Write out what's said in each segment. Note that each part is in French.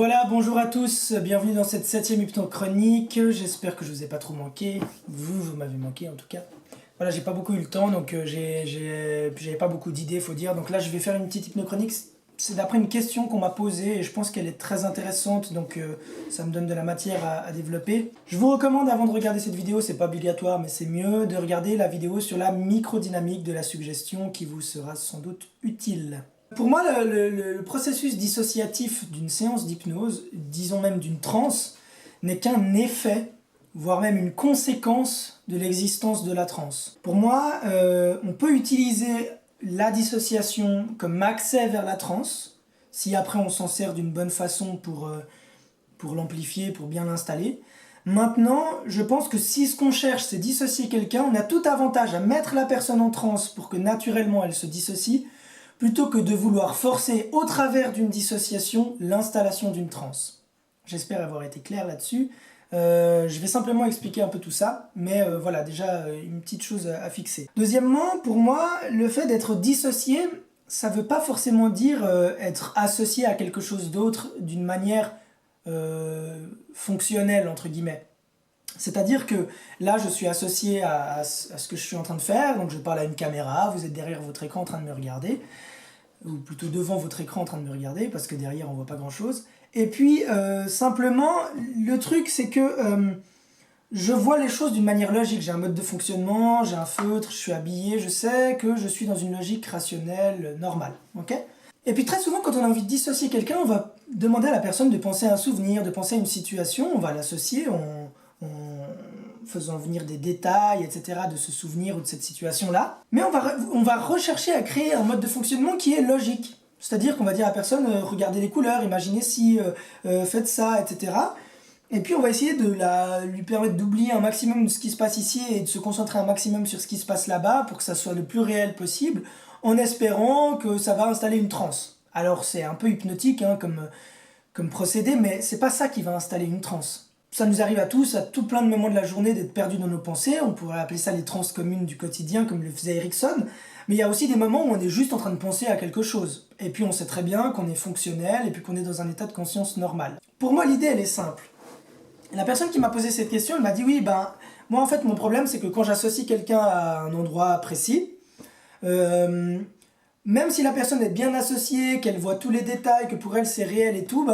Voilà, bonjour à tous, bienvenue dans cette 7e hypnochronique. J'espère que je vous ai pas trop manqué. Vous m'avez manqué en tout cas. Voilà, j'ai pas beaucoup eu le temps, donc j'avais pas beaucoup d'idées, faut dire. Donc là, je vais faire une petite hypnochronique. C'est d'après une question qu'on m'a posée et je pense qu'elle est très intéressante, donc ça me donne de la matière à développer. Je vous recommande, avant de regarder cette vidéo, c'est pas obligatoire, mais c'est mieux de regarder la vidéo sur la microdynamique de la suggestion qui vous sera sans doute utile. Pour moi, le processus dissociatif d'une séance d'hypnose, disons même d'une transe, n'est qu'un effet, voire même une conséquence de l'existence de la transe. Pour moi, on peut utiliser la dissociation comme accès vers la transe, si après on s'en sert d'une bonne façon pour l'amplifier, pour bien l'installer. Maintenant, je pense que si ce qu'on cherche c'est dissocier quelqu'un, on a tout avantage à mettre la personne en transe pour que naturellement elle se dissocie, plutôt que de vouloir forcer au travers d'une dissociation l'installation d'une transe. J'espère avoir été clair là-dessus. Je vais simplement expliquer un peu tout ça, mais voilà, déjà une petite chose à fixer. Deuxièmement, pour moi, le fait d'être dissocié, ça ne veut pas forcément dire être associé à quelque chose d'autre d'une manière fonctionnelle, entre guillemets. C'est-à-dire que là, je suis associé à ce que je suis en train de faire, donc je parle à une caméra, vous êtes derrière votre écran en train de me regarder, ou plutôt devant votre écran en train de me regarder, parce que derrière on voit pas grand-chose. Et puis, simplement, le truc c'est que je vois les choses d'une manière logique. J'ai un mode de fonctionnement, j'ai un feutre, je suis habillé, je sais que je suis dans une logique rationnelle, normale. Ok ? Et puis très souvent, quand on a envie de dissocier quelqu'un, on va demander à la personne de penser à un souvenir, de penser à une situation, on va l'associer, en faisant venir des détails, etc., de ce souvenir ou de cette situation-là. Mais on va rechercher à créer un mode de fonctionnement qui est logique. C'est-à-dire qu'on va dire à la personne, regardez les couleurs, imaginez si, faites ça, etc. Et puis on va essayer de lui permettre d'oublier un maximum de ce qui se passe ici et de se concentrer un maximum sur ce qui se passe là-bas pour que ça soit le plus réel possible, en espérant que ça va installer une transe. Alors c'est un peu hypnotique hein, comme procédé, mais c'est pas ça qui va installer une transe. Ça nous arrive à tous, à tout plein de moments de la journée, d'être perdus dans nos pensées. On pourrait appeler ça les transes communes du quotidien, comme le faisait Erickson. Mais il y a aussi des moments où on est juste en train de penser à quelque chose. Et puis on sait très bien qu'on est fonctionnel et puis qu'on est dans un état de conscience normal. Pour moi, l'idée, elle est simple. La personne qui m'a posé cette question, elle m'a dit oui, moi en fait, mon problème, c'est que quand j'associe quelqu'un à un endroit précis, même si la personne est bien associée, qu'elle voit tous les détails, que pour elle c'est réel et tout,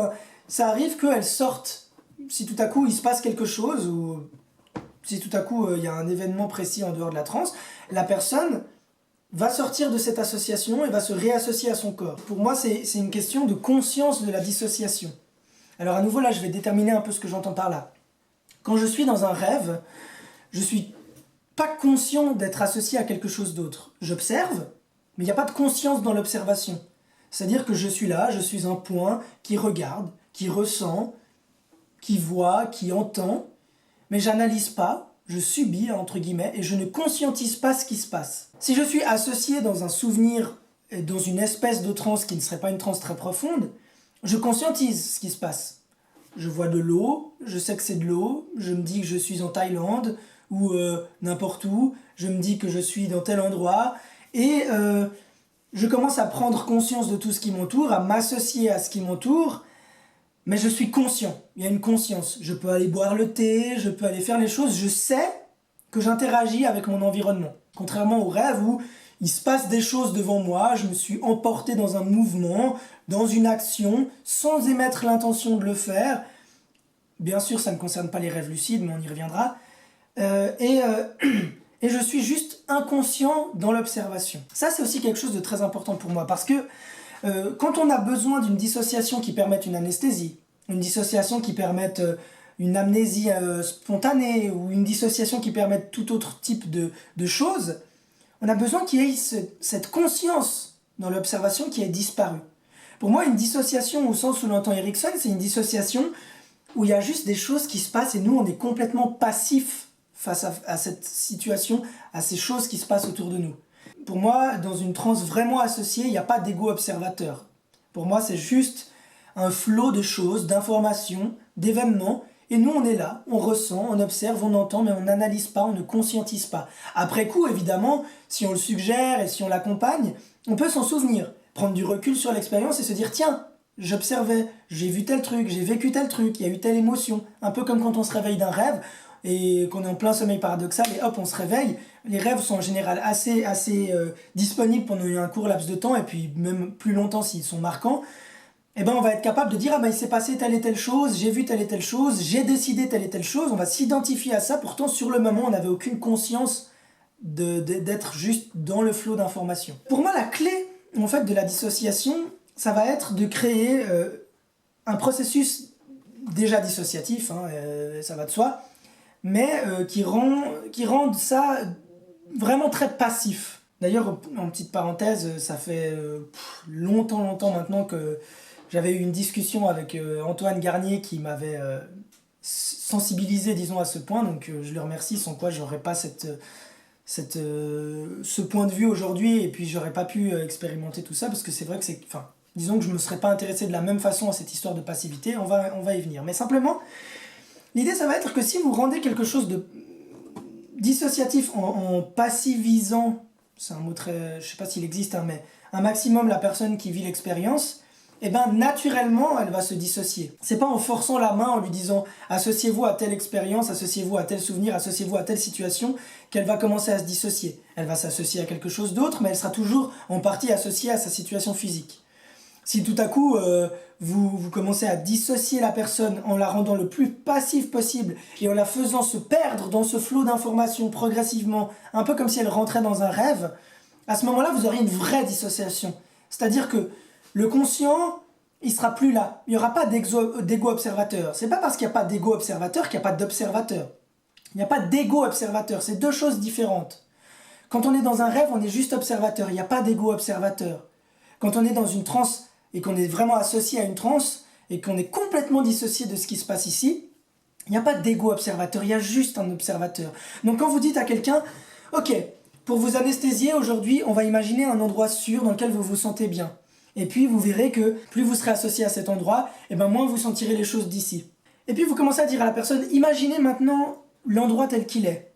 ça arrive qu'elle sorte. Si tout à coup il se passe quelque chose, ou si tout à coup il y a un événement précis en dehors de la transe, la personne va sortir de cette association et va se réassocier à son corps. Pour moi, c'est une question de conscience de la dissociation. Alors à nouveau, là, je vais déterminer un peu ce que j'entends par là. Quand je suis dans un rêve, je suis pas conscient d'être associé à quelque chose d'autre. J'observe, mais il n'y a pas de conscience dans l'observation. C'est-à-dire que je suis là, je suis un point qui regarde, qui ressent, qui voit, qui entend, mais j'analyse pas, je subis, entre guillemets, et je ne conscientise pas ce qui se passe. Si je suis associé dans un souvenir, dans une espèce de transe qui ne serait pas une transe très profonde, je conscientise ce qui se passe. Je vois de l'eau, je sais que c'est de l'eau, je me dis que je suis en Thaïlande, ou n'importe où, je me dis que je suis dans tel endroit, et je commence à prendre conscience de tout ce qui m'entoure, à m'associer à ce qui m'entoure, mais je suis conscient, il y a une conscience. Je peux aller boire le thé, je peux aller faire les choses, je sais que j'interagis avec mon environnement. Contrairement au rêve où il se passe des choses devant moi, je me suis emporté dans un mouvement, dans une action, sans émettre l'intention de le faire. Bien sûr, ça ne concerne pas les rêves lucides, mais on y reviendra. Et je suis juste inconscient dans l'observation. Ça, c'est aussi quelque chose de très important pour moi, parce que quand on a besoin d'une dissociation qui permette une anesthésie, une dissociation qui permette une amnésie spontanée ou une dissociation qui permette tout autre type de choses, on a besoin qu'il y ait cette conscience dans l'observation qui ait disparu. Pour moi, une dissociation au sens où l'entend Erickson, c'est une dissociation où il y a juste des choses qui se passent et nous, on est complètement passifs face à cette situation, à ces choses qui se passent autour de nous. Pour moi, dans une transe vraiment associée, il n'y a pas d'ego observateur. Pour moi, c'est juste un flot de choses, d'informations, d'événements, et nous, on est là, on ressent, on observe, on entend, mais on n'analyse pas, on ne conscientise pas. Après coup, évidemment, si on le suggère et si on l'accompagne, on peut s'en souvenir, prendre du recul sur l'expérience et se dire « Tiens, j'observais, j'ai vu tel truc, j'ai vécu tel truc, il y a eu telle émotion. Un peu comme quand on se réveille d'un rêve et qu'on est en plein sommeil paradoxal et hop, on se réveille. Les rêves sont en général assez disponibles pendant un court laps de temps et puis même plus longtemps s'ils sont marquants. Eh ben, on va être capable de dire, ah ben, il s'est passé telle et telle chose, j'ai vu telle et telle chose, j'ai décidé telle et telle chose. On va s'identifier à ça. Pourtant, sur le moment, on n'avait aucune conscience d'être juste dans le flot d'informations. Pour moi, la clé, en fait, de la dissociation, ça va être de créer un processus déjà dissociatif, hein, ça va de soi, mais qui rend ça vraiment très passif. D'ailleurs, en petite parenthèse, ça fait longtemps maintenant que j'avais eu une discussion avec Antoine Garnier qui m'avait sensibilisé, disons, à ce point, donc je le remercie, sans quoi j'aurais pas ce point de vue aujourd'hui, et puis j'aurais pas pu expérimenter tout ça, parce que c'est vrai que c'est... Enfin, disons que je me serais pas intéressé de la même façon à cette histoire de passivité, on va y venir. Mais simplement, l'idée, ça va être que si vous rendez quelque chose de dissociatif en passivisant, c'est un mot très... je sais pas s'il existe, hein, mais un maximum la personne qui vit l'expérience, eh ben naturellement elle va se dissocier. C'est pas en forçant la main en lui disant associez-vous à telle expérience, associez-vous à tel souvenir, associez-vous à telle situation qu'elle va commencer à se dissocier. Elle va s'associer à quelque chose d'autre, mais elle sera toujours en partie associée à sa situation physique. Si tout à coup vous commencez à dissocier la personne en la rendant le plus passive possible et en la faisant se perdre dans ce flot d'informations progressivement, un peu comme si elle rentrait dans un rêve, à ce moment-là vous aurez une vraie dissociation. C'est-à-dire que le conscient, il sera plus là. Il n'y aura pas d'ego observateur. C'est pas parce qu'il n'y a pas d'ego observateur qu'il n'y a pas d'observateur. Il n'y a pas d'ego observateur. C'est deux choses différentes. Quand on est dans un rêve, on est juste observateur. Il n'y a pas d'ego observateur. Quand on est dans une transe et qu'on est vraiment associé à une transe et qu'on est complètement dissocié de ce qui se passe ici, il n'y a pas d'ego observateur. Il y a juste un observateur. Donc quand vous dites à quelqu'un, ok, pour vous anesthésier aujourd'hui, on va imaginer un endroit sûr dans lequel vous vous sentez bien. Et puis vous verrez que plus vous serez associé à cet endroit, et ben moins vous sentirez les choses d'ici. Et puis vous commencez à dire à la personne, imaginez maintenant l'endroit tel qu'il est.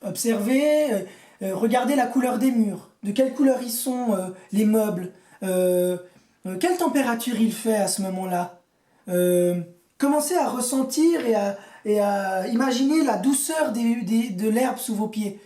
Observez, regardez la couleur des murs, de quelle couleur ils sont les meubles, quelle température il fait à ce moment-là. Commencez à ressentir et à imaginer la douceur de l'herbe sous vos pieds.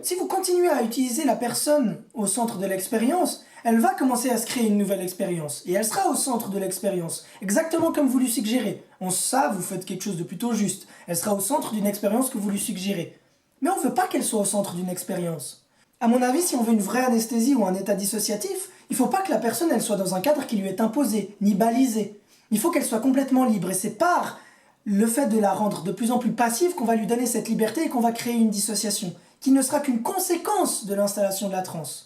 Si vous continuez à utiliser la personne au centre de l'expérience, elle va commencer à se créer une nouvelle expérience. Et elle sera au centre de l'expérience, exactement comme vous lui suggérez. En ça, vous faites quelque chose de plutôt juste. Elle sera au centre d'une expérience que vous lui suggérez. Mais on ne veut pas qu'elle soit au centre d'une expérience. À mon avis, si on veut une vraie anesthésie ou un état dissociatif, il ne faut pas que la personne elle soit dans un cadre qui lui est imposé, ni balisé. Il faut qu'elle soit complètement libre. Et c'est par le fait de la rendre de plus en plus passive qu'on va lui donner cette liberté et qu'on va créer une dissociation, qui ne sera qu'une conséquence de l'installation de la transe.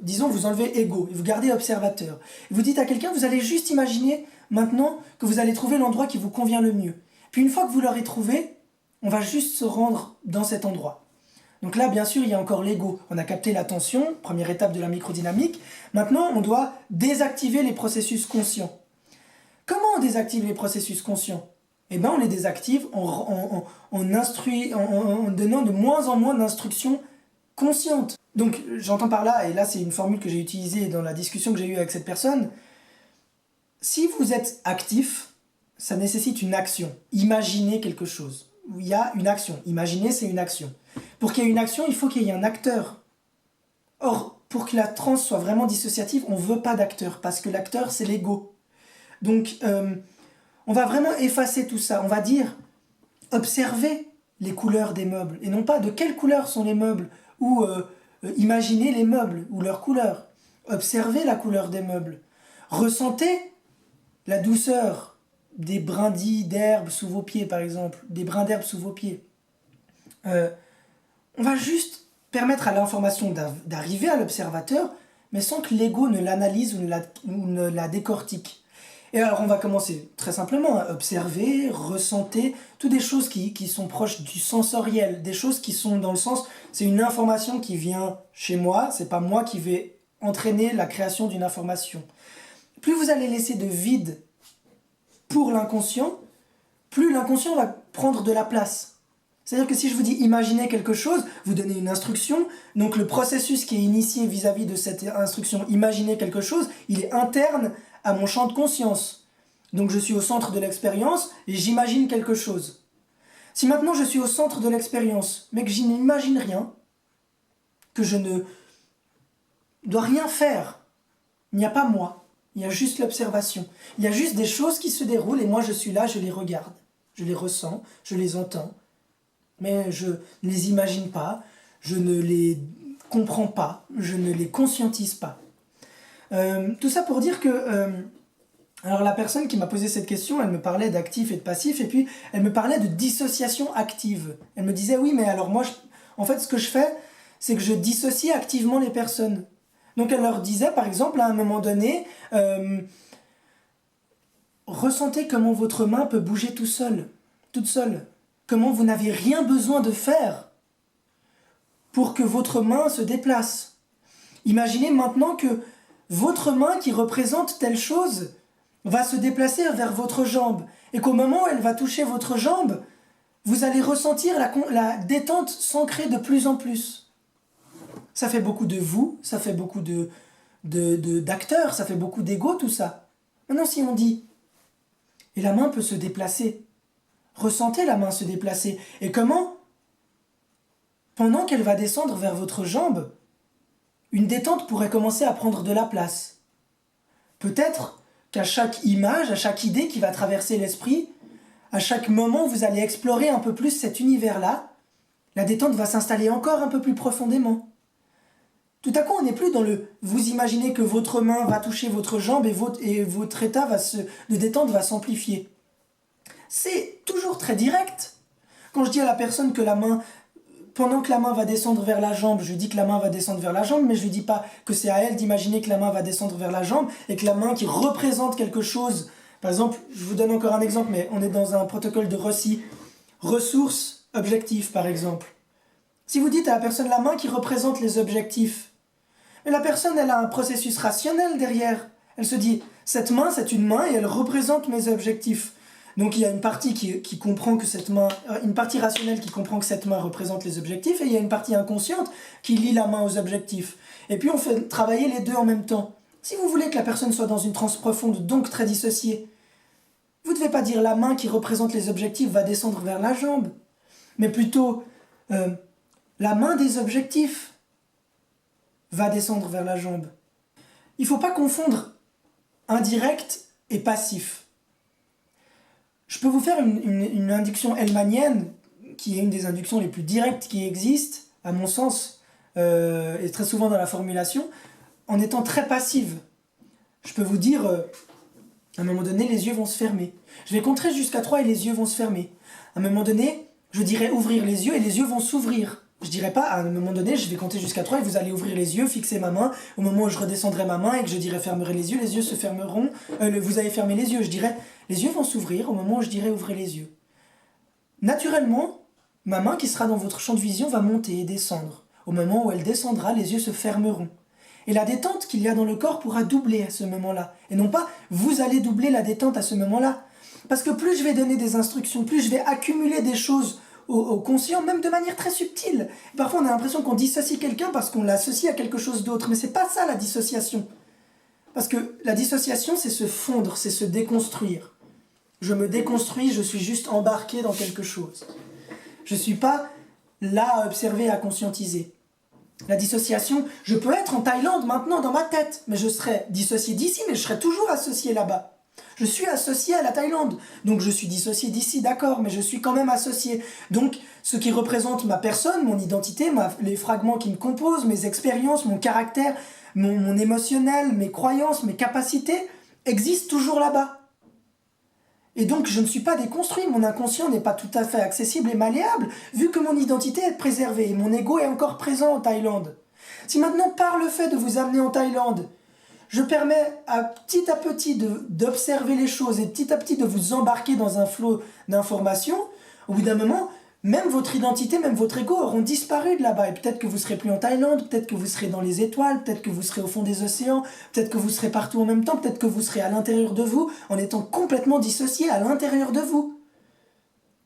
Disons, vous enlevez ego et vous gardez observateur. Et vous dites à quelqu'un, vous allez juste imaginer maintenant que vous allez trouver l'endroit qui vous convient le mieux. Puis une fois que vous l'aurez trouvé, on va juste se rendre dans cet endroit. Donc là, bien sûr, il y a encore l'ego. On a capté l'attention, première étape de la microdynamique. Maintenant, on doit désactiver les processus conscients. Comment on désactive les processus conscients ? Eh bien, on les désactive en donnant de moins en moins d'instructions conscientes. Donc, j'entends par là, et là c'est une formule que j'ai utilisée dans la discussion que j'ai eue avec cette personne, si vous êtes actif, ça nécessite une action. Imaginez quelque chose. Il y a une action. Imaginer, c'est une action. Pour qu'il y ait une action, il faut qu'il y ait un acteur. Or, pour que la transe soit vraiment dissociative, on ne veut pas d'acteur, parce que l'acteur, c'est l'ego. Donc, on va vraiment effacer tout ça. On va dire, observez les couleurs des meubles, et non pas de quelle couleur sont les meubles, ou imaginez les meubles, ou leurs couleurs. Observez la couleur des meubles. Ressentez la douceur des brindilles d'herbe sous vos pieds, par exemple, des brins d'herbe sous vos pieds. On va juste permettre à l'information d'arriver à l'observateur, mais sans que l'ego ne l'analyse ou ne la décortique. Et alors on va commencer très simplement à observer, ressentir, toutes des choses qui sont proches du sensoriel, des choses qui sont dans le sens, c'est une information qui vient chez moi, c'est pas moi qui vais entraîner la création d'une information. Plus vous allez laisser de vide pour l'inconscient, plus l'inconscient va prendre de la place. C'est-à-dire que si je vous dis imaginez quelque chose, vous donnez une instruction, donc le processus qui est initié vis-à-vis de cette instruction imaginez quelque chose, il est interne à mon champ de conscience. Donc je suis au centre de l'expérience et j'imagine quelque chose. Si maintenant je suis au centre de l'expérience, mais que je n'imagine rien, que je ne dois rien faire, il n'y a pas moi, il y a juste l'observation. Il y a juste des choses qui se déroulent et moi je suis là, je les regarde, je les ressens, je les entends, mais je ne les imagine pas, je ne les comprends pas, je ne les conscientise pas. Tout ça pour dire que alors la personne qui m'a posé cette question, elle me parlait d'actif et de passif, et puis elle me parlait de dissociation active. Elle me disait, oui, mais alors moi, en fait, ce que je fais, c'est que je dissocie activement les personnes. Donc elle leur disait, par exemple, à un moment donné, ressentez comment votre main peut bouger toute seule. Comment vous n'avez rien besoin de faire pour que votre main se déplace. Imaginez maintenant que votre main qui représente telle chose va se déplacer vers votre jambe et qu'au moment où elle va toucher votre jambe, vous allez ressentir la détente s'ancrer de plus en plus. Ça fait beaucoup de vous, ça fait beaucoup d'acteurs, ça fait beaucoup d'ego, tout ça. Maintenant, si on dit, et la main peut se déplacer, ressentez la main se déplacer, et comment, pendant qu'elle va descendre vers votre jambe, une détente pourrait commencer à prendre de la place. Peut-être qu'à chaque image, à chaque idée qui va traverser l'esprit, à chaque moment où vous allez explorer un peu plus cet univers-là, la détente va s'installer encore un peu plus profondément. Tout à coup, on n'est plus dans le « vous imaginez que votre main va toucher votre jambe et votre état de détente va s'amplifier ». C'est toujours très direct. Quand je dis à la personne que la main, pendant que la main va descendre vers la jambe, je dis que la main va descendre vers la jambe, mais je ne lui dis pas que c'est à elle d'imaginer que la main va descendre vers la jambe et que la main qui représente quelque chose, par exemple, je vous donne encore un exemple, mais on est dans un protocole de ROCI, ressources, objectifs par exemple. Si vous dites à la personne la main qui représente les objectifs, mais la personne, elle a un processus rationnel derrière. Elle se dit, cette main, c'est une main et elle représente mes objectifs. Donc il y a une partie qui comprend que cette main, une partie rationnelle qui comprend que cette main représente les objectifs, et il y a une partie inconsciente qui lie la main aux objectifs. Et puis on fait travailler les deux en même temps. Si vous voulez que la personne soit dans une transe profonde, donc très dissociée, vous ne devez pas dire la main qui représente les objectifs va descendre vers la jambe, mais plutôt la main des objectifs va descendre vers la jambe. Il ne faut pas confondre indirect et passif. Je peux vous faire une induction hellmanienne, qui est une des inductions les plus directes qui existent, à mon sens, et très souvent dans la formulation, en étant très passive. Je peux vous dire, à un moment donné, les yeux vont se fermer. Je vais compter jusqu'à 3 et les yeux vont se fermer. À un moment donné, je dirais ouvrir les yeux et les yeux vont s'ouvrir. Je dirais pas, à un moment donné, je vais compter jusqu'à 3 et vous allez ouvrir les yeux, fixer ma main. Au moment où je redescendrai ma main et que je dirai fermerai les yeux se fermeront. Vous allez fermer les yeux. Je dirais, les yeux vont s'ouvrir au moment où je dirai ouvrez les yeux. Naturellement, ma main qui sera dans votre champ de vision va monter et descendre. Au moment où elle descendra, les yeux se fermeront. Et la détente qu'il y a dans le corps pourra doubler à ce moment-là. Et non pas, vous allez doubler la détente à ce moment-là. Parce que plus je vais donner des instructions, plus je vais accumuler des choses au conscient, même de manière très subtile. Parfois on a l'impression qu'on dissocie quelqu'un parce qu'on l'associe à quelque chose d'autre, mais c'est pas ça la dissociation. Parce que la dissociation, c'est se fondre, c'est se déconstruire. Je me déconstruis, je suis juste embarqué dans quelque chose. Je suis pas là à observer, à conscientiser. La dissociation, je peux être en Thaïlande maintenant dans ma tête, mais je serai dissocié d'ici, mais je serai toujours associé là-bas. Je suis associé à la Thaïlande, donc je suis dissocié d'ici, d'accord, mais je suis quand même associé. Donc, ce qui représente ma personne, mon identité, les fragments qui me composent, mes expériences, mon caractère, mon émotionnel, mes croyances, mes capacités, existent toujours là-bas. Et donc, je ne suis pas déconstruit, mon inconscient n'est pas tout à fait accessible et malléable, vu que mon identité est préservée et mon ego est encore présent en Thaïlande. Si maintenant, par le fait de vous amener en Thaïlande, je permets petit à petit d'observer les choses et petit à petit de vous embarquer dans un flot d'informations, au bout d'un moment, même votre identité, même votre ego auront disparu de là-bas. Et peut-être que vous ne serez plus en Thaïlande, peut-être que vous serez dans les étoiles, peut-être que vous serez au fond des océans, peut-être que vous serez partout en même temps, peut-être que vous serez à l'intérieur de vous, en étant complètement dissocié à l'intérieur de vous.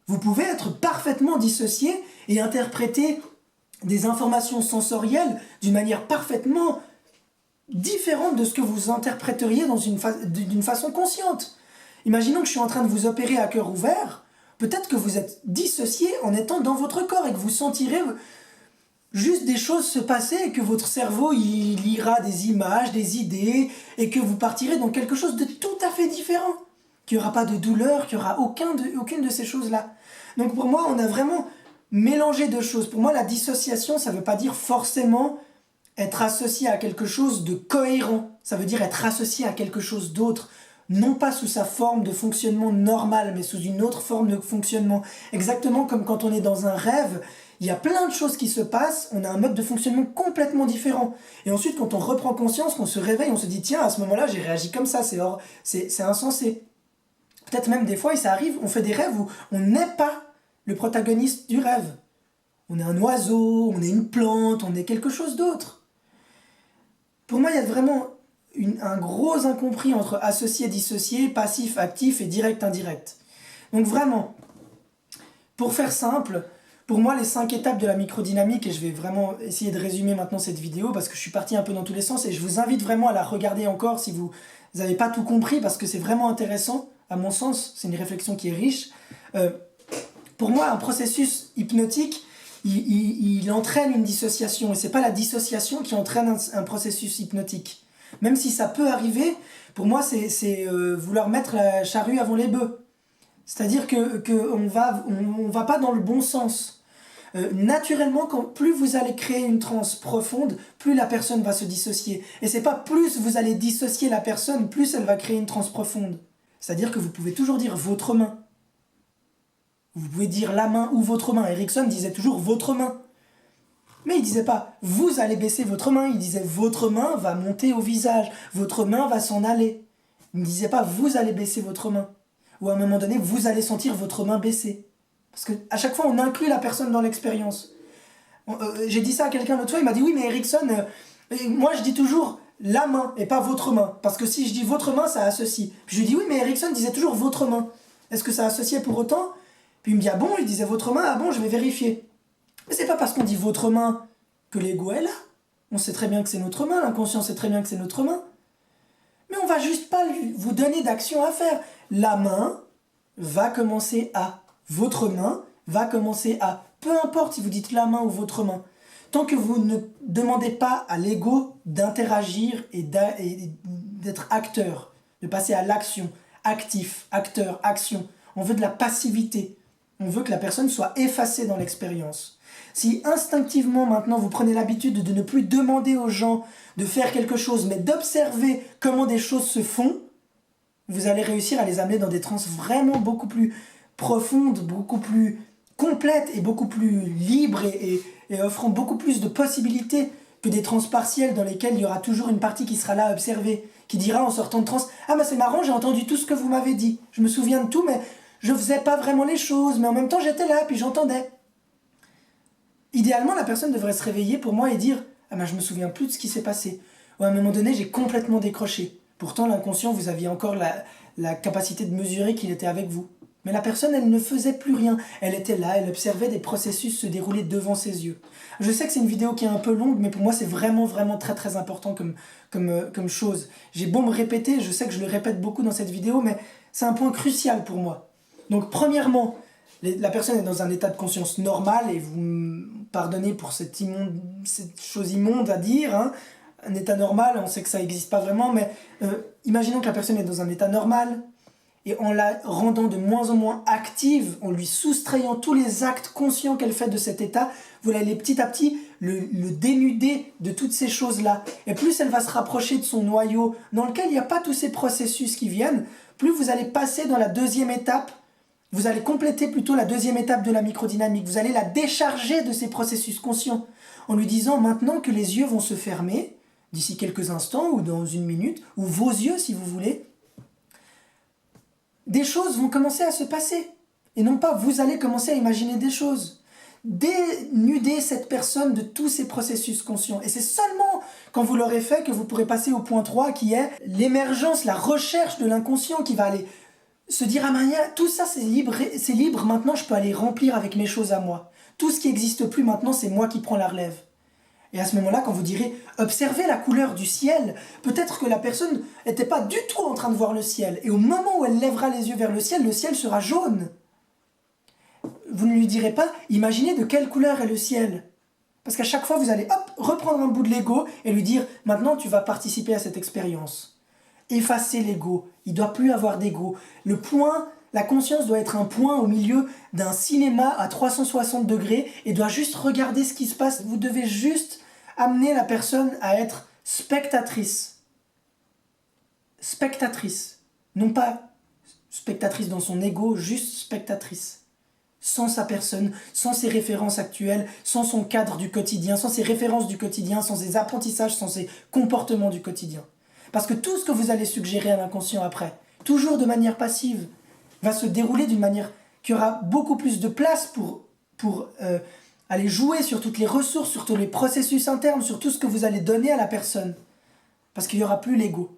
Vous pouvez être parfaitement dissocié et interpréter des informations sensorielles d'une manière parfaitement différente de ce que vous interpréteriez d'une façon consciente. Imaginons que je suis en train de vous opérer à cœur ouvert, peut-être que vous êtes dissocié en étant dans votre corps et que vous sentirez juste des choses se passer et que votre cerveau il lira des images, des idées et que vous partirez dans quelque chose de tout à fait différent. Qu'il n'y aura pas de douleur, qu'il n'y aura aucune de ces choses-là. Donc pour moi, on a vraiment mélangé deux choses. Pour moi, la dissociation, ça ne veut pas dire forcément être associé à quelque chose de cohérent. Ça veut dire être associé à quelque chose d'autre. Non pas sous sa forme de fonctionnement normal, mais sous une autre forme de fonctionnement. Exactement comme quand on est dans un rêve, il y a plein de choses qui se passent, on a un mode de fonctionnement complètement différent. Et ensuite, quand on reprend conscience, qu'on se réveille, on se dit, tiens, à ce moment-là, j'ai réagi comme ça, c'est insensé. Peut-être même des fois, et ça arrive, on fait des rêves où on n'est pas le protagoniste du rêve. On est un oiseau, on est une plante, on est quelque chose d'autre. Pour moi, il y a vraiment un gros incompris entre associé, dissocié, passif, actif et direct, indirect. Donc vraiment, pour faire simple, pour moi, les 5 étapes de la microdynamique, et je vais vraiment essayer de résumer maintenant cette vidéo parce que je suis parti un peu dans tous les sens et je vous invite vraiment à la regarder encore si vous n'avez pas tout compris parce que c'est vraiment intéressant, à mon sens, c'est une réflexion qui est riche. Pour moi, un processus hypnotique, il entraîne une dissociation et c'est pas la dissociation qui entraîne un processus hypnotique. Même si ça peut arriver, pour moi, c'est vouloir mettre la charrue avant les bœufs. C'est-à-dire qu'on va pas dans le bon sens. Naturellement, plus vous allez créer une transe profonde, plus la personne va se dissocier. Et c'est pas plus vous allez dissocier la personne, plus elle va créer une transe profonde. C'est-à-dire que vous pouvez toujours dire votre main. Vous pouvez dire la main ou votre main. Erickson disait toujours votre main. Mais il disait pas vous allez baisser votre main, il disait votre main va monter au visage, votre main va s'en aller. Il ne disait pas vous allez baisser votre main. Ou à un moment donné, vous allez sentir votre main baisser. Parce qu'à chaque fois, on inclut la personne dans l'expérience. J'ai dit ça à quelqu'un l'autre fois, il m'a dit oui, mais Erickson, moi je dis toujours la main et pas votre main. Parce que si je dis votre main, ça associe. Puis je lui dis oui, mais Erickson disait toujours votre main. Est-ce que ça associait pour autant? Puis il me dit ah bon, il disait votre main, ah bon, je vais vérifier. Mais c'est pas parce qu'on dit votre main que l'ego est là. On sait très bien que c'est notre main, l'inconscient sait très bien que c'est notre main. Mais on va juste pas vous donner d'action à faire. La main va commencer à. Votre main va commencer à. Peu importe si vous dites la main ou votre main. Tant que vous ne demandez pas à l'ego d'interagir et d'être acteur, de passer à l'action, actif, acteur, action. On veut de la passivité. On veut que la personne soit effacée dans l'expérience. Si instinctivement maintenant vous prenez l'habitude de ne plus demander aux gens de faire quelque chose, mais d'observer comment des choses se font, vous allez réussir à les amener dans des transes vraiment beaucoup plus profondes, beaucoup plus complètes et beaucoup plus libres et offrant beaucoup plus de possibilités que des transes partielles dans lesquelles il y aura toujours une partie qui sera là à observer, qui dira en sortant de transe « Ah bah c'est marrant, j'ai entendu tout ce que vous m'avez dit, je me souviens de tout, mais je faisais pas vraiment les choses, mais en même temps j'étais là, puis j'entendais. » Idéalement, la personne devrait se réveiller pour moi et dire « Ah ben je me souviens plus de ce qui s'est passé. » Ou à un moment donné, j'ai complètement décroché. Pourtant, l'inconscient, vous aviez encore la capacité de mesurer qu'il était avec vous. Mais la personne, elle ne faisait plus rien. Elle était là, elle observait des processus se dérouler devant ses yeux. Je sais que c'est une vidéo qui est un peu longue, mais pour moi, c'est vraiment, vraiment très, très important comme chose. J'ai beau me répéter, je sais que je le répète beaucoup dans cette vidéo, mais c'est un point crucial pour moi. Donc, premièrement, la personne est dans un état de conscience normal, et vous me pardonnez pour cette chose immonde à dire, hein. Un état normal, on sait que ça n'existe pas vraiment, mais imaginons que la personne est dans un état normal, et en la rendant de moins en moins active, en lui soustrayant tous les actes conscients qu'elle fait de cet état, vous allez petit à petit le dénuder de toutes ces choses-là. Et plus elle va se rapprocher de son noyau, dans lequel il n'y a pas tous ces processus qui viennent, plus vous allez passer dans la deuxième étape, vous allez compléter plutôt la deuxième étape de la microdynamique, vous allez la décharger de ces processus conscients, en lui disant maintenant que les yeux vont se fermer, d'ici quelques instants ou dans une minute, ou vos yeux si vous voulez, des choses vont commencer à se passer. Et non pas vous allez commencer à imaginer des choses. Dénuder cette personne de tous ces processus conscients. Et c'est seulement quand vous l'aurez fait que vous pourrez passer au point 3 qui est l'émergence, la recherche de l'inconscient qui va aller se dire ah Maria, tout ça c'est libre, maintenant je peux aller remplir avec mes choses à moi. Tout ce qui n'existe plus maintenant c'est moi qui prends la relève. Et à ce moment-là, quand vous direz « observez la couleur du ciel », peut-être que la personne n'était pas du tout en train de voir le ciel. Et au moment où elle lèvera les yeux vers le ciel sera jaune. Vous ne lui direz pas « imaginez de quelle couleur est le ciel ». Parce qu'à chaque fois, vous allez reprendre un bout de Lego et lui dire « maintenant, tu vas participer à cette expérience ». Effacez l'ego. Il ne doit plus avoir d'ego. La conscience doit être un point au milieu d'un cinéma à 360 degrés et doit juste regarder ce qui se passe. Vous devez juste amener la personne à être spectatrice. Spectatrice. Non pas spectatrice dans son ego, juste spectatrice. Sans sa personne, sans ses références actuelles, sans son cadre du quotidien, sans ses références du quotidien, sans ses apprentissages, sans ses comportements du quotidien. Parce que tout ce que vous allez suggérer à l'inconscient après, toujours de manière passive, va se dérouler d'une manière qui aura beaucoup plus de place pour aller jouer sur toutes les ressources, sur tous les processus internes, sur tout ce que vous allez donner à la personne. Parce qu'il n'y aura plus l'ego.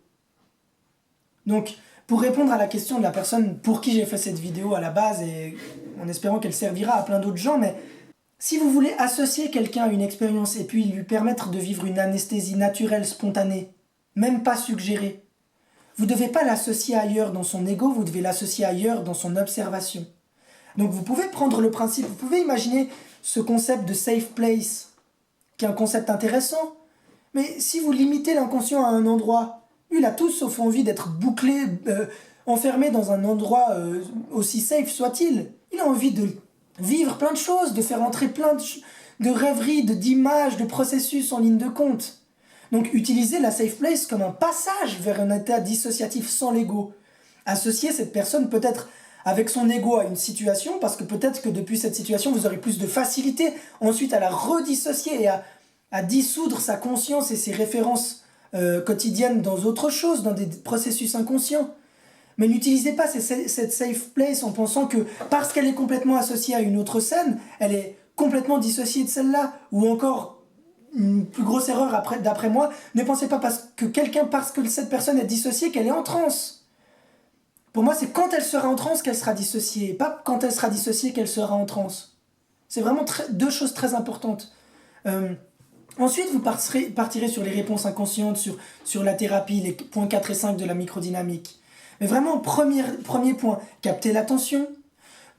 Donc, pour répondre à la question de la personne pour qui j'ai fait cette vidéo à la base, et en espérant qu'elle servira à plein d'autres gens, mais si vous voulez associer quelqu'un à une expérience et puis lui permettre de vivre une anesthésie naturelle, spontanée, même pas suggérée, vous ne devez pas l'associer ailleurs dans son ego, vous devez l'associer ailleurs dans son observation. Donc vous pouvez prendre le principe, vous pouvez imaginer ce concept de safe place, qui est un concept intéressant, mais si vous limitez l'inconscient à un endroit, lui il a tout sauf envie d'être bouclé, enfermé dans un endroit aussi safe soit-il. Il a envie de vivre plein de choses, de faire entrer plein de rêveries, d'images, de processus en ligne de compte. Donc utilisez la safe place comme un passage vers un état dissociatif sans l'ego. Associez cette personne peut-être avec son ego à une situation, parce que peut-être que depuis cette situation, vous aurez plus de facilité ensuite à la redissocier et à dissoudre sa conscience et ses références quotidiennes dans autre chose, dans des processus inconscients. Mais n'utilisez pas cette safe place en pensant que parce qu'elle est complètement associée à une autre scène, elle est complètement dissociée de celle-là, ou encore une plus grosse erreur d'après moi, ne pensez pas parce que cette personne est dissociée qu'elle est en transe. Pour moi, c'est quand elle sera en transe qu'elle sera dissociée, pas quand elle sera dissociée qu'elle sera en transe. C'est vraiment deux choses très importantes. Ensuite, vous partirez sur les réponses inconscientes, sur la thérapie, les points 4 et 5 de la microdynamique. Mais vraiment, premier point, capter l'attention.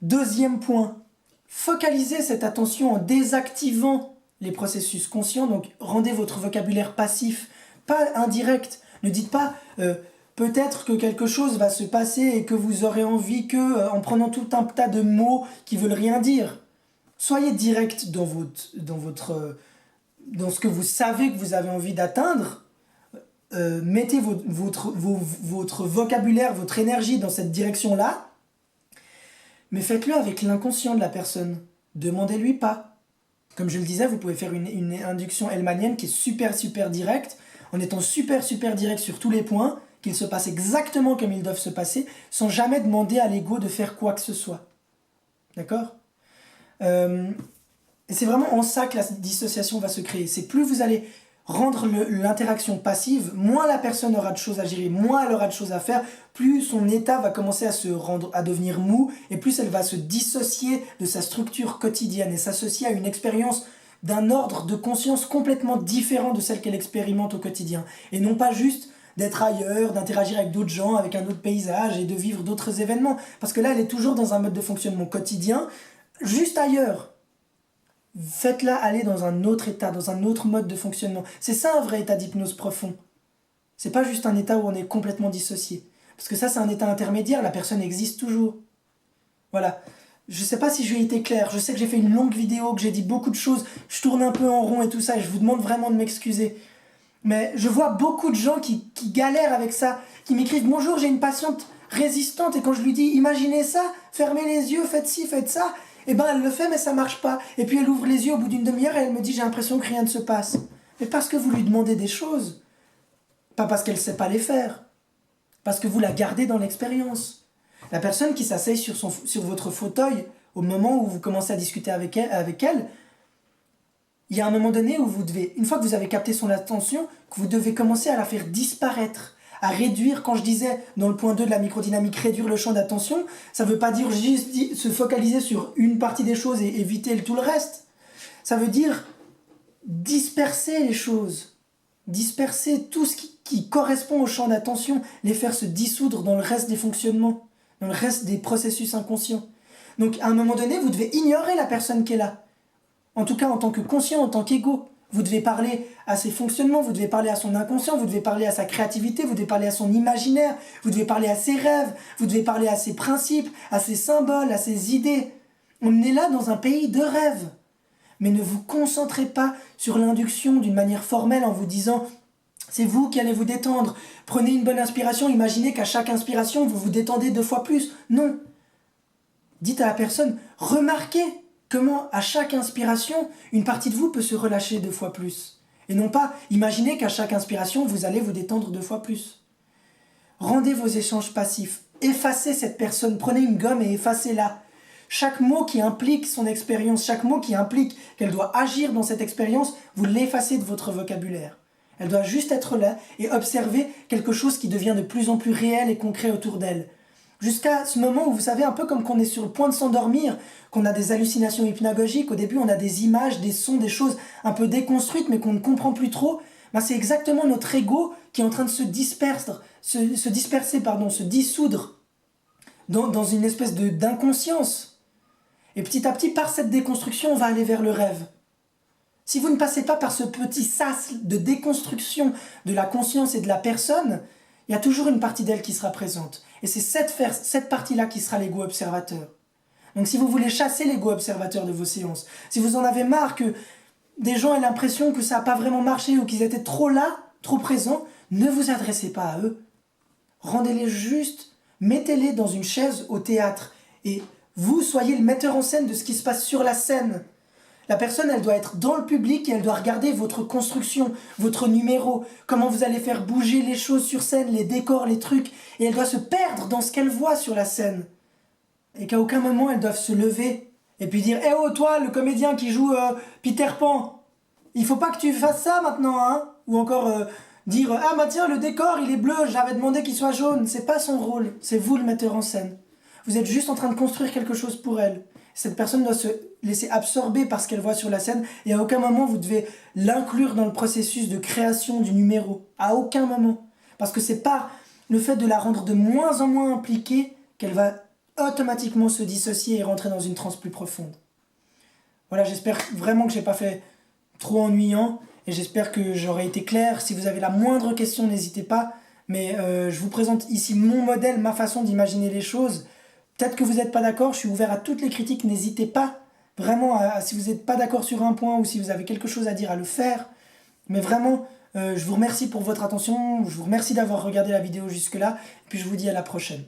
Deuxième point, focaliser cette attention en désactivant les processus conscients, donc rendez votre vocabulaire passif, pas indirect. Ne dites pas peut-être que quelque chose va se passer et que vous aurez envie en prenant tout un tas de mots qui veulent rien dire. Soyez direct dans ce que vous savez que vous avez envie d'atteindre. Mettez votre vocabulaire, votre énergie dans cette direction-là, mais faites-le avec l'inconscient de la personne. Demandez-lui pas. Comme je le disais, vous pouvez faire une induction hellmanienne qui est super directe, en étant super direct sur tous les points, qu'ils se passent exactement comme ils doivent se passer, sans jamais demander à l'ego de faire quoi que ce soit. D'accord ? Et c'est vraiment en ça que la dissociation va se créer. C'est plus vous allez rendre l'interaction passive, moins la personne aura de choses à gérer, moins elle aura de choses à faire, plus son état va commencer à devenir mou, et plus elle va se dissocier de sa structure quotidienne et s'associer à une expérience d'un ordre de conscience complètement différent de celle qu'elle expérimente au quotidien. Et non pas juste d'être ailleurs, d'interagir avec d'autres gens, avec un autre paysage et de vivre d'autres événements. Parce que là, elle est toujours dans un mode de fonctionnement quotidien, juste ailleurs. Faites-la aller dans un autre état, dans un autre mode de fonctionnement. C'est ça un vrai état d'hypnose profond. C'est pas juste un état où on est complètement dissocié. Parce que ça, c'est un état intermédiaire, la personne existe toujours. Voilà. Je sais pas si j'ai été clair, je sais que j'ai fait une longue vidéo, que j'ai dit beaucoup de choses, je tourne un peu en rond et tout ça, et je vous demande vraiment de m'excuser. Mais je vois beaucoup de gens qui galèrent avec ça, qui m'écrivent « Bonjour, j'ai une patiente résistante » et quand je lui dis « Imaginez ça, fermez les yeux, faites ci, faites ça », et ben elle le fait mais ça marche pas. Et puis elle ouvre les yeux au bout d'une demi-heure et elle me dit « J'ai l'impression que rien ne se passe ». Mais parce que vous lui demandez des choses, pas parce qu'elle sait pas les faire, parce que vous la gardez dans l'expérience. La personne qui s'asseye sur votre fauteuil au moment où vous commencez à discuter avec elle, il y a un moment donné où vous devez, une fois que vous avez capté son attention, que vous devez commencer à la faire disparaître, à réduire. Quand je disais dans le point 2 de la microdynamique, réduire le champ d'attention, ça ne veut pas dire juste se focaliser sur une partie des choses et éviter tout le reste. Ça veut dire disperser les choses, disperser tout ce qui correspond au champ d'attention, les faire se dissoudre dans le reste des fonctionnements, dans le reste des processus inconscients. Donc à un moment donné, vous devez ignorer la personne qui est là. En tout cas, en tant que conscient, en tant qu'ego. Vous devez parler à ses fonctionnements, vous devez parler à son inconscient, vous devez parler à sa créativité, vous devez parler à son imaginaire, vous devez parler à ses rêves, vous devez parler à ses principes, à ses symboles, à ses idées. On est là dans un pays de rêves. Mais ne vous concentrez pas sur l'induction d'une manière formelle en vous disant « c'est vous qui allez vous détendre, prenez une bonne inspiration, imaginez qu'à chaque inspiration vous vous détendez 2 fois plus ». Non. Dites à la personne « remarquez comment à chaque inspiration, une partie de vous peut se relâcher 2 fois plus ». Et non pas imaginez qu'à chaque inspiration vous allez vous détendre 2 fois plus. Rendez vos échanges passifs, effacez cette personne, prenez une gomme et effacez-la. Chaque mot qui implique son expérience, chaque mot qui implique qu'elle doit agir dans cette expérience, vous l'effacez de votre vocabulaire. Elle doit juste être là et observer quelque chose qui devient de plus en plus réel et concret autour d'elle. Jusqu'à ce moment où vous savez, un peu comme qu'on est sur le point de s'endormir, qu'on a des hallucinations hypnagogiques, au début on a des images, des sons, des choses un peu déconstruites mais qu'on ne comprend plus trop, c'est exactement notre ego qui est en train de se dissoudre dans une espèce d'inconscience. Et petit à petit, par cette déconstruction, on va aller vers le rêve. Si vous ne passez pas par ce petit sas de déconstruction de la conscience et de la personne, il y a toujours une partie d'elle qui sera présente. Et c'est cette partie-là qui sera l'ego observateur. Donc si vous voulez chasser l'ego observateur de vos séances, si vous en avez marre que des gens aient l'impression que ça n'a pas vraiment marché ou qu'ils étaient trop là, trop présents, ne vous adressez pas à eux. Rendez-les juste, mettez-les dans une chaise au théâtre et vous soyez le metteur en scène de ce qui se passe sur la scène. La personne, elle doit être dans le public et elle doit regarder votre construction, votre numéro, comment vous allez faire bouger les choses sur scène, les décors, les trucs, et elle doit se perdre dans ce qu'elle voit sur la scène. Et qu'à aucun moment, elles doivent se lever et puis dire « Eh oh, toi, le comédien qui joue Peter Pan, il faut pas que tu fasses ça maintenant, hein ?» Ou encore dire « Ah bah tiens, le décor, il est bleu, j'avais demandé qu'il soit jaune. » C'est pas son rôle, c'est vous le metteur en scène. Vous êtes juste en train de construire quelque chose pour elle. Cette personne doit se laisser absorber par ce qu'elle voit sur la scène et à aucun moment vous devez l'inclure dans le processus de création du numéro. À aucun moment. Parce que c'est par le fait de la rendre de moins en moins impliquée qu'elle va automatiquement se dissocier et rentrer dans une transe plus profonde. Voilà, j'espère vraiment que j'ai pas fait trop ennuyant et j'espère que j'aurai été clair. Si vous avez la moindre question, n'hésitez pas. Mais je vous présente ici mon modèle, ma façon d'imaginer les choses. Peut-être que vous n'êtes pas d'accord, je suis ouvert à toutes les critiques, n'hésitez pas vraiment, si vous n'êtes pas d'accord sur un point ou si vous avez quelque chose à dire, à le faire. Mais vraiment, je vous remercie pour votre attention, je vous remercie d'avoir regardé la vidéo jusque-là, et puis je vous dis à la prochaine.